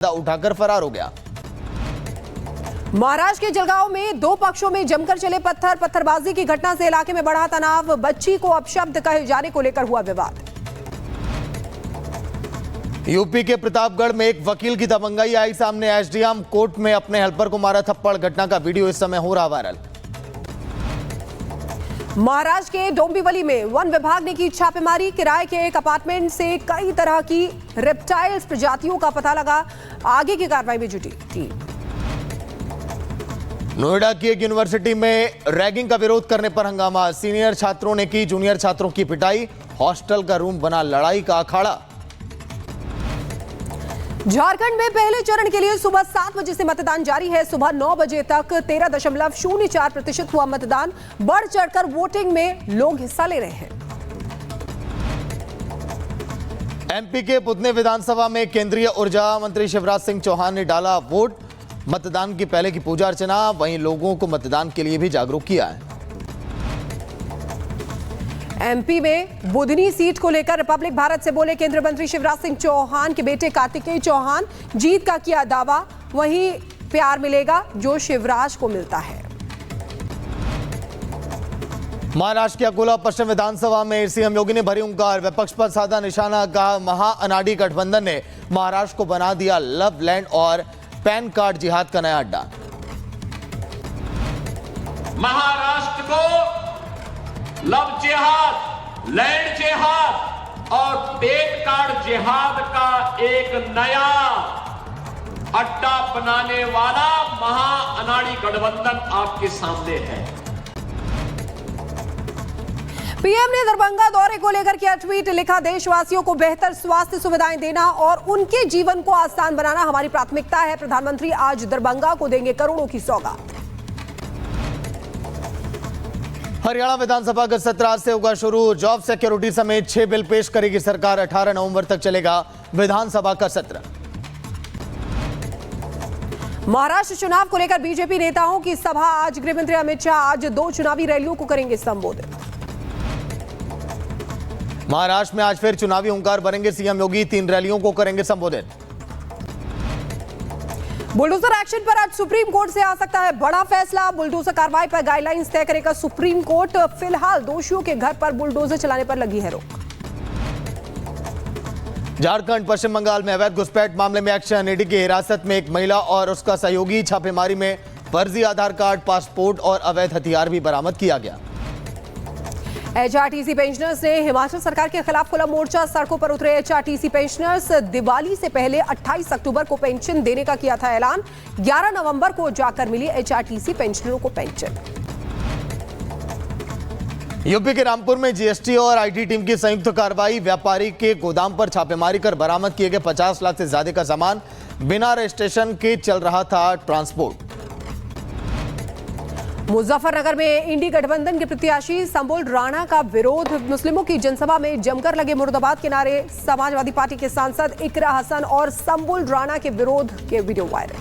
उठाकर फरार हो गया। महाराष्ट्र के जलगांव में दो पक्षों में जमकर चले पत्थरबाजी की घटना से इलाके में बढ़ा तनाव। बच्ची को अपशब्द कहे जाने को लेकर हुआ विवाद। यूपी के प्रतापगढ़ में एक वकील की दबंगाई आई सामने। एसडीएम कोर्ट में अपने हेल्पर को मारा थप्पड़। घटना का वीडियो इस समय हो रहा वायरल। महाराष्ट्र के डोंबिवली में वन विभाग ने की छापेमारी। किराए के एक अपार्टमेंट से कई तरह की रेप्टाइल्स प्रजातियों का पता लगा। आगे की कार्रवाई में जुटी टीम। नोएडा की एक यूनिवर्सिटी में रैगिंग का विरोध करने पर हंगामा। सीनियर छात्रों ने की जूनियर छात्रों की पिटाई। हॉस्टल का रूम बना लड़ाई का अखाड़ा। झारखंड में पहले चरण के लिए सुबह 7 बजे से मतदान जारी है। सुबह 9 बजे तक 13.04% हुआ मतदान। बढ़ चढ़कर वोटिंग में लोग हिस्सा ले रहे हैं। एमपी के पुतने विधानसभा में केंद्रीय ऊर्जा मंत्री शिवराज सिंह चौहान ने डाला वोट। मतदान की पहले की पूजा अर्चना। वहीं लोगों को मतदान के लिए भी जागरूक किया है। एमपी में बुधनी सीट को लेकर रिपब्लिक भारत से बोले केंद्रीय मंत्री शिवराज सिंह चौहान के बेटे कार्तिकेय चौहान। जीत का किया दावा। वहीं प्यार मिलेगा जो शिवराज को मिलता है। महाराष्ट्र के अकोला पश्चिम विधानसभा में सीएम योगी ने भरी हुंकार। विपक्ष पर साधा निशाना। कहा महाअनाडी गठबंधन ने महाराष्ट्र को बना दिया लव लैंड और पैन कार्ड जिहाद का नया अड्डा। महाराष्ट्र को लव जिहाद, लैंड जिहाद और पैन कार्ड जिहाद का एक नया अड्डा बनाने वाला महाअनाड़ी गठबंधन आपके सामने है। पीएम ने दरभंगा दौरे को लेकर किया ट्वीट। लिखा, देशवासियों को बेहतर स्वास्थ्य सुविधाएं देना और उनके जीवन को आसान बनाना हमारी प्राथमिकता है। प्रधानमंत्री आज दरभंगा को देंगे करोड़ों की सौगात। हरियाणा विधानसभा का सत्र आज से होगा शुरू। जॉब सिक्योरिटी समेत 6 बिल पेश करेगी सरकार। 18 नवंबर तक चलेगा विधानसभा का सत्र। महाराष्ट्र चुनाव को लेकर बीजेपी नेताओं की सभा। आज गृह मंत्री अमित शाह आज 2 चुनावी रैलियों को करेंगे संबोधित। महाराष्ट्र में आज फिर चुनावी हुंकार भरेंगे सीएम योगी। 3 रैलियों को करेंगे संबोधित। बुलडोजर एक्शन पर आज सुप्रीम कोर्ट से आ सकता है बड़ा फैसला। बुलडोजर कार्रवाई पर गाइडलाइंस तय करेगा सुप्रीम कोर्ट। फिलहाल दोषियों के घर पर बुलडोजर चलाने पर लगी है रोक। झारखंड पश्चिम बंगाल में अवैध घुसपैठ मामले में एक्शन। ईडी की हिरासत में एक महिला और उसका सहयोगी। छापेमारी में फर्जी आधार कार्ड, पासपोर्ट और अवैध हथियार भी बरामद किया गया। एचआरटीसी पेंशनर्स ने हिमाचल सरकार के खिलाफ खुला मोर्चा। सड़कों पर उतरे एचआरटीसी पेंशनर्स। दिवाली से पहले 28 अक्टूबर को पेंशन देने का किया था ऐलान। 11 नवंबर को जाकर मिली एचआरटीसी पेंशनरों को पेंशन। यूपी के रामपुर में जीएसटी और आईटी टीम की संयुक्त कार्रवाई। व्यापारी के गोदाम पर छापेमारी कर बरामद किए गए 50 लाख से ज्यादा का सामान। बिना रजिस्ट्रेशन के चल रहा था ट्रांसपोर्ट। मुजफ्फरनगर में इंडी गठबंधन के प्रत्याशी संबुल राणा का विरोध। मुस्लिमों की जनसभा में जमकर लगे मुर्दाबाद के नारे। समाजवादी पार्टी के सांसद इकरा हसन और संबुल राणा के विरोध के वीडियो वायरल।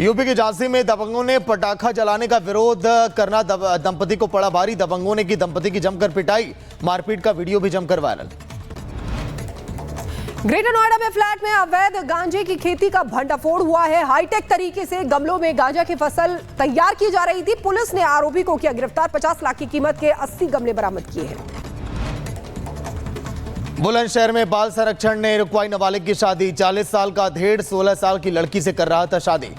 यूपी के झांसी में दबंगों ने पटाखा जलाने का विरोध करना दंपति को पड़ा भारी। दबंगों ने की दंपति की जमकर पिटाई। मारपीट का वीडियो भी जमकर वायरल। ग्रेटर नोएडा में फ्लैट में अवैध गांजे की खेती का भंडाफोड़ हुआ है। हाईटेक तरीके से गमलों में गांजा की फसल तैयार की जा रही थी। पुलिस ने आरोपी को किया गिरफ्तार। 50 लाख की कीमत के 80 गमले बरामद किए हैं। बुलंदशहर में बाल संरक्षण ने रुकवाई नाबालिग की शादी। 40 साल का अधेड़ 16 साल की लड़की से कर रहा था शादी।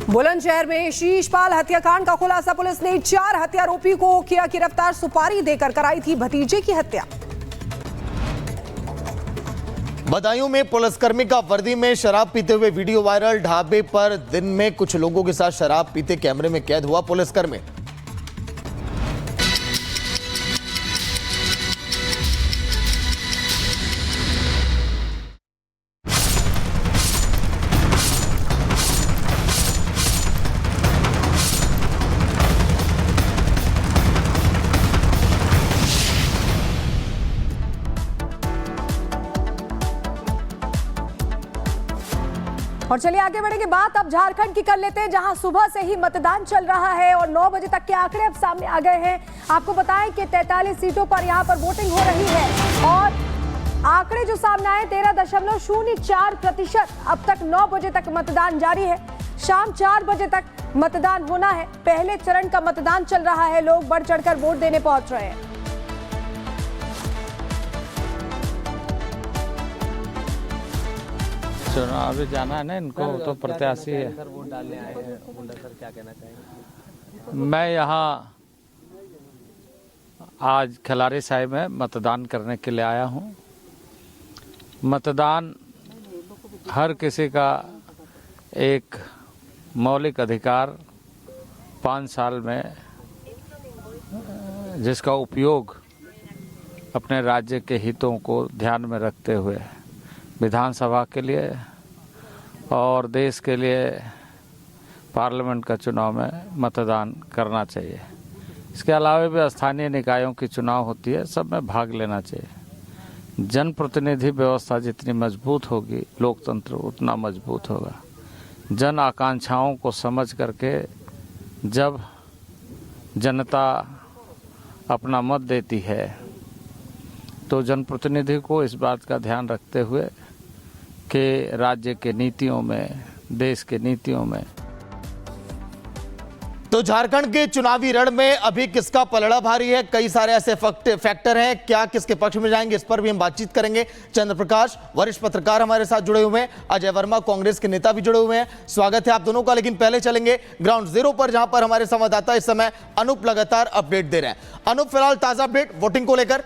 बुलंदशहर में शीशपाल हत्याकांड का खुलासा। पुलिस ने 4 हत्यारोपी को किया गिरफ्तार। सुपारी देकर कराई थी भतीजे की हत्या। बदायूं में पुलिसकर्मी का वर्दी में शराब पीते हुए वीडियो वायरल। ढाबे पर दिन में कुछ लोगों के साथ शराब पीते कैमरे में कैद हुआ पुलिसकर्मी। और चलिए आगे बढ़ेंगे। बात अब झारखंड की कर लेते हैं, जहां सुबह से ही मतदान चल रहा है और 9 बजे तक के आंकड़े अब सामने आ गए हैं। आपको बताएं कि 43 सीटों पर यहां पर वोटिंग हो रही है और आंकड़े जो सामने आए 13.04%। अब तक 9 बजे तक मतदान जारी है। शाम 4 बजे तक मतदान होना है। पहले चरण का मतदान चल रहा है। लोग बढ़ चढ़कर वोट देने पहुंच रहे हैं। चुनाव जाना है ना इनको, तो प्रत्याशी है। मैं यहाँ आज खिलाड़ी साहिब में मतदान करने के लिए आया हूँ। मतदान हर किसी का एक मौलिक अधिकार 5 साल में जिसका उपयोग अपने राज्य के हितों को ध्यान में रखते हुए विधानसभा के लिए और देश के लिए पार्लियामेंट का चुनाव में मतदान करना चाहिए। इसके अलावा भी स्थानीय निकायों की चुनाव होती है, सब में भाग लेना चाहिए। जनप्रतिनिधि व्यवस्था जितनी मजबूत होगी, लोकतंत्र उतना मजबूत होगा। जन आकांक्षाओं को समझ करके जब जनता अपना मत देती है तो जनप्रतिनिधि को इस बात का ध्यान रखते हुए कि राज्य के नीतियों में, देश के नीतियों में। तो झारखंड के चुनावी रण में अभी किसका पलड़ा भारी है? कई सारे ऐसे फैक्टर हैं, क्या किसके पक्ष में जाएंगे, इस पर भी हम बातचीत करेंगे। चंद्र प्रकाश वरिष्ठ पत्रकार हमारे साथ जुड़े हुए हैं, अजय वर्मा कांग्रेस के नेता भी जुड़े हुए हैं। स्वागत है आप दोनों का। लेकिन पहले चलेंगे ग्राउंड जीरो पर, जहां पर हमारे संवाददाता इस समय अनूप लगातार अपडेट दे रहे हैं। अनूप, फिलहाल ताजा अपडेट वोटिंग को लेकर।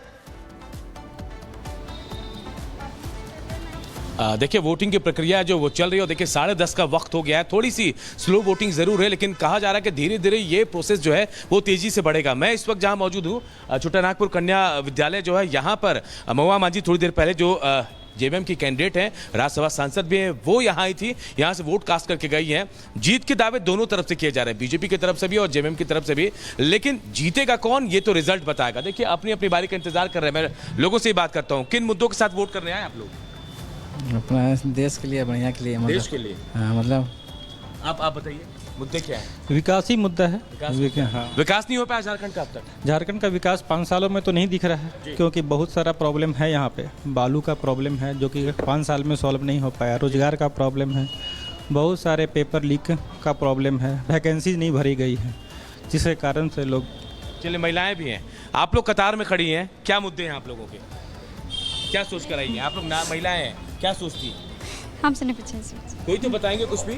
देखिए, वोटिंग की प्रक्रिया जो वो चल रही है, देखिए 10:30 का वक्त हो गया है। थोड़ी सी स्लो वोटिंग जरूर है, लेकिन कहा जा रहा है कि धीरे धीरे ये प्रोसेस जो है वो तेजी से बढ़ेगा। मैं इस वक्त जहां मौजूद हूँ छोटानागपुर कन्या विद्यालय जो है, यहाँ पर महुआ मांझी थोड़ी देर पहले जो जेवीएम की कैंडिडेट हैं, राज्यसभा सांसद भी हैं, वो यहाँ आई थी, यहाँ से वोट कास्ट करके गई हैं। जीत के दावे दोनों तरफ से किए जा रहे हैं, बीजेपी की तरफ से भी और जेवीएम की तरफ से भी। लेकिन जीतेगा कौन, ये तो रिजल्ट बताएगा। देखिए, अपनी अपनी बारी का इंतजार कर रहे हैं। मैं लोगों से ही बात करता हूँ, किन मुद्दों के साथ वोट करने आए आप लोग? अपना देश के लिए, बढ़िया के लिए, देश के लिए। हाँ, मतलब आप बताइए मुद्दे क्या है? विकास ही मुद्दा है। विकास नहीं हो पाया झारखंड का अब तक? झारखंड का विकास 5 सालों में तो नहीं दिख रहा है, क्योंकि बहुत सारा प्रॉब्लम है। यहाँ पे बालू का प्रॉब्लम है जो कि 5 साल में सॉल्व नहीं हो पाया। रोजगार का प्रॉब्लम है, बहुत सारे पेपर लीक का प्रॉब्लम है, वैकेंसी नहीं भरी गई है, जिसके कारण से लोग। चलिए, महिलाएं भी हैं, आप लोग कतार में खड़ी हैं, क्या मुद्दे हैं आप लोगों के? क्या सोच कर आई हैं आप लोग? ना महिलाएं हैं, क्या सोचती हैं? हमसे नहीं पूछे। कोई तो बताएंगे कुछ भी।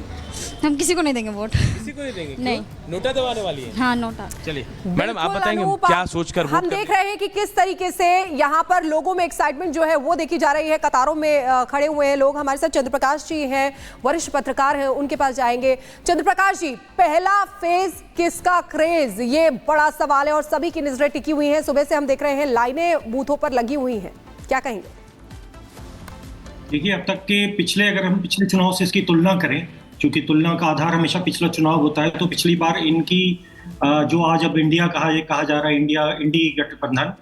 हम किसी को नहीं देंगे वोट। किसी को नहीं देंगे? नहीं। नोटा दबाने वाली है? हाँ, नोटा। चलिए मैडम, आप बिल्कुल बताएंगे अनूप, क्या सोचकर हम देख रहे हैं कि किस तरीके से यहाँ पर लोगों में एक्साइटमेंट जो है वो देखी जा रही है। कतारों में खड़े हुए हैं लोग। हमारे साथ चंद्र प्रकाश जी हैं, वरिष्ठ पत्रकार हैं, उनके पास जाएंगे। चंद्र प्रकाश जी, पहला फेज किसका क्रेज, ये बड़ा सवाल है और सभी की नजरें टिकी हुई हैं। सुबह से हम देख रहे हैं लाइनें बूथों पर लगी हुई हैं, क्या कहेंगे? देखिए, अब तक के अगर हम पिछले चुनाव से इसकी तुलना करें, क्योंकि तुलना का आधार हमेशा पिछला चुनाव होता है, तो पिछली बार इनकी जो आज अब इंडिया कहा जा रहा है, इंडी गठबंधन,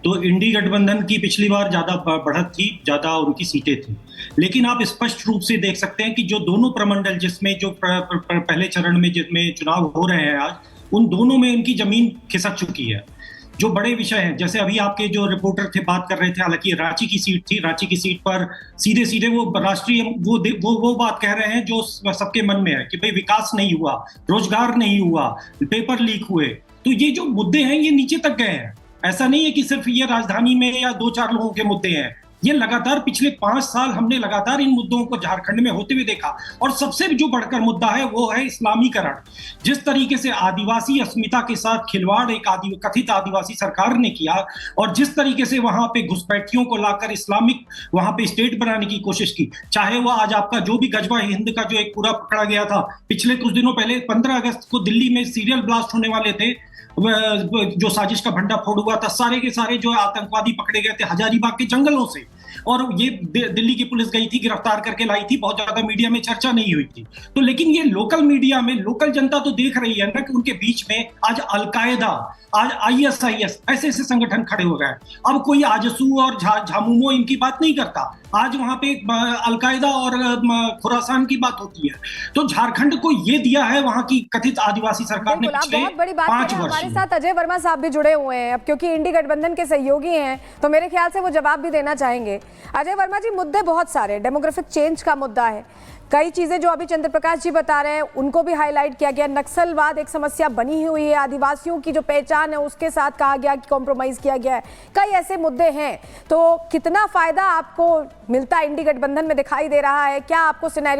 तो इंडी गठबंधन की पिछली बार ज्यादा बढ़त थी, ज्यादा उनकी सीटें थी। लेकिन आप स्पष्ट रूप से देख सकते हैं कि जो दोनों प्रमंडल जिसमें जो पहले चरण में जिसमें चुनाव हो रहे हैं आज, उन दोनों में इनकी जमीन खिसक चुकी है। जो बड़े विषय हैं, जैसे अभी आपके जो रिपोर्टर थे बात कर रहे थे, हालांकि रांची की सीट थी, रांची की सीट पर सीधे वो राष्ट्रीय वो बात कह रहे हैं जो सबके मन में है कि भाई विकास नहीं हुआ, रोजगार नहीं हुआ, पेपर लीक हुए। तो ये जो मुद्दे हैं ये नीचे तक गए हैं। ऐसा नहीं है कि सिर्फ ये राजधानी में या 2-4 लोगों के मुद्दे हैं, ये लगातार पिछले 5 साल हमने लगातार इन मुद्दों को झारखंड में होते हुए देखा। और सबसे जो बढ़कर मुद्दा है वो है इस्लामीकरण। जिस तरीके से आदिवासी अस्मिता के साथ खिलवाड़ एक कथित आदिवासी सरकार ने किया, और जिस तरीके से वहां पे घुसपैठियों को लाकर इस्लामिक वहां पे स्टेट बनाने की कोशिश की, चाहे वो आज आपका जो भी गजवा हिंद का जो एक पूरा पकड़ा गया था पिछले कुछ दिनों पहले 15 अगस्त को दिल्ली में सीरियल ब्लास्ट होने वाले थे, जो साजिश का भंडाफोड़ हुआ था, सारे के सारे जो आतंकवादी पकड़े गए थे हजारीबाग के जंगलों से, और ये दिल्ली की पुलिस गई थी, गिरफ्तार करके लाई थी, बहुत ज्यादा मीडिया में चर्चा नहीं हुई थी। तो लेकिन ये लोकल मीडिया में लोकल जनता तो देख रही है ना कि उनके बीच में आज अलकायदा, आज ISIS ऐसे संगठन खड़े हो गए। अब कोई आजसू और झामुमो इनकी बात नहीं करता। आज वहां पे अलकायदा और खुरासान की बात होती है। तो झारखंड को ये दिया है वहां की कथित आदिवासी सरकार ने बिल्कुल, आप पिछले बहुत बड़ी बात 5 करें। वर्ष हमारे में। साथ अजय वर्मा साहब भी जुड़े हुए हैं अब, क्योंकि इंडी गठबंधन के सहयोगी हैं, तो मेरे ख्याल से वो जवाब भी देना चाहेंगे। अजय वर्मा जी, मुद्दे बहुत सारे, डेमोग्राफिक चेंज का मुद्दा है, कई चीजें जो अभी चंद्र प्रकाश जी बता रहे हैं उनको भी हाईलाइट किया गया, नक्सलवाद एक समस्या बनी हुई है, आदिवासियों की जो पहचान है उसके साथ कहा गया कि कॉम्प्रोमाइज किया गया है, कई ऐसे मुद्दे हैं। तो कितना फायदा आपको मिलता इंडी गठबंधन में दिखाई दे रहा है, क्या आपको सिनेरियो